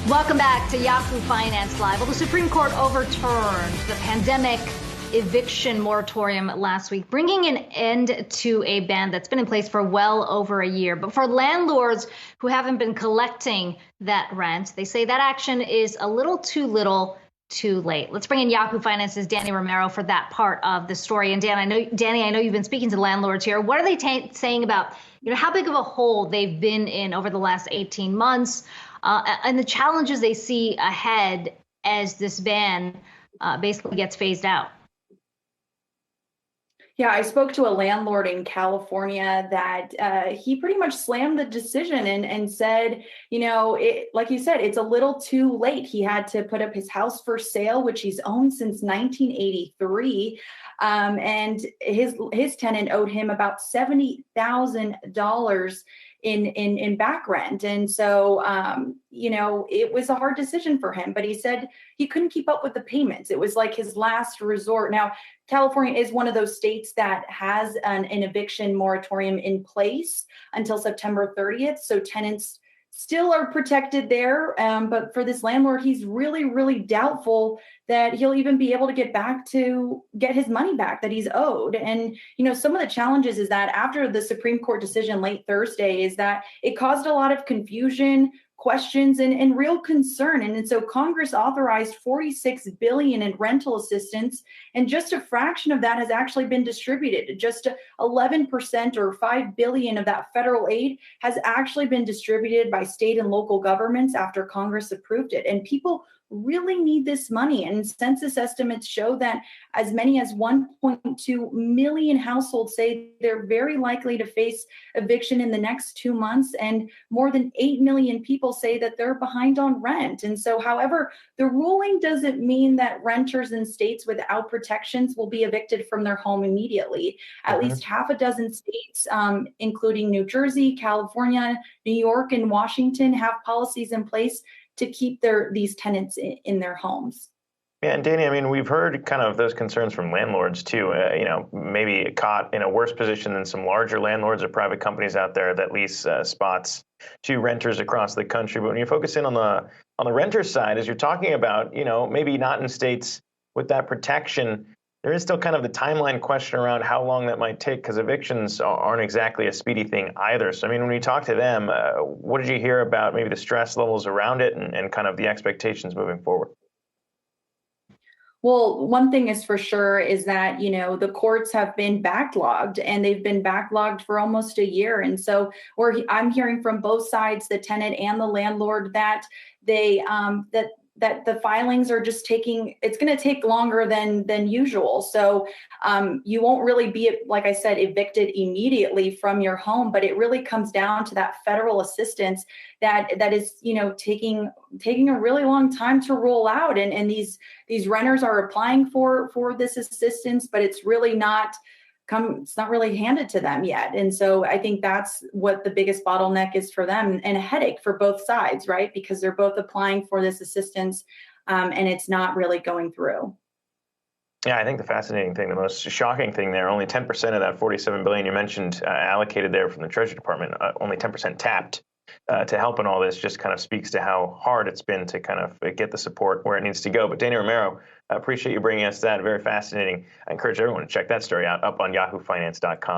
Welcome back to Yahoo Finance Live. Well, the Supreme Court overturned the pandemic eviction moratorium last week, bringing an end to a ban that's been in place for well over a year. But for landlords who haven't been collecting that rent, they say that action is a little too late. Let's bring in Yahoo Finance's Dani Romero for that part of the story. And Dani, I know you've been speaking to landlords here. What are they saying about, how big of a hole they've been in over the last 18 months? And the challenges they see ahead as this ban basically gets phased out? Yeah, I spoke to a landlord in California that he pretty much slammed the decision and said, like you said, it's a little too late. He had to put up his house for sale, which he's owned since 1983. And his tenant owed him about $70,000 in back rent. And so, it was a hard decision for him, but he said he couldn't keep up with the payments. It was like his last resort. Now, California is one of those states that has an eviction moratorium in place until September 30th. So tenants still are protected there. But for this landlord, he's really, really doubtful that he'll even be able to get his money back that he's owed. And, some of the challenges is that after the Supreme Court decision late Thursday is that it caused a lot of confusion, questions, and real concern. And so Congress authorized $46 billion in rental assistance, and just a fraction of that has actually been distributed. Just 11% or $5 billion of that federal aid has actually been distributed by state and local governments after Congress approved it. And people really need this money. And census estimates show that as many as 1.2 million households say they're very likely to face eviction in the next 2 months. And more than 8 million people say that they're behind on rent. And so, however, the ruling doesn't mean that renters in states without protections will be evicted from their home immediately. At least half a dozen states, including New Jersey, California, New York, and Washington, have policies in place to keep these tenants in their homes. Yeah, and Dani, we've heard kind of those concerns from landlords too, maybe caught in a worse position than some larger landlords or private companies out there that lease spots to renters across the country. But when you focus in on the renter side, as you're talking about, maybe not in states with that protection, there is still kind of the timeline question around how long that might take, because evictions aren't exactly a speedy thing either. So, when you talk to them, what did you hear about maybe the stress levels around it and kind of the expectations moving forward? Well, one thing is for sure is that, the courts have been backlogged, and they've been backlogged for almost a year. And so I'm hearing from both sides, the tenant and the landlord, that that the filings are just it's going to take longer than usual. So you won't really be, like I said, evicted immediately from your home, but it really comes down to that federal assistance that is, taking a really long time to roll out. And these renters are applying for this assistance, but it's really not really handed to them yet. And so I think that's what the biggest bottleneck is for them, and a headache for both sides, right? Because they're both applying for this assistance, and it's not really going through. Yeah, I think the fascinating thing, the most shocking thing there, only 10% of that $47 billion you mentioned allocated there from the Treasury Department, only 10% tapped to help in all this, just kind of speaks to how hard it's been to kind of get the support where it needs to go. But Dani Romero, I appreciate you bringing us that. Very fascinating. I encourage everyone to check that story out up on yahoofinance.com.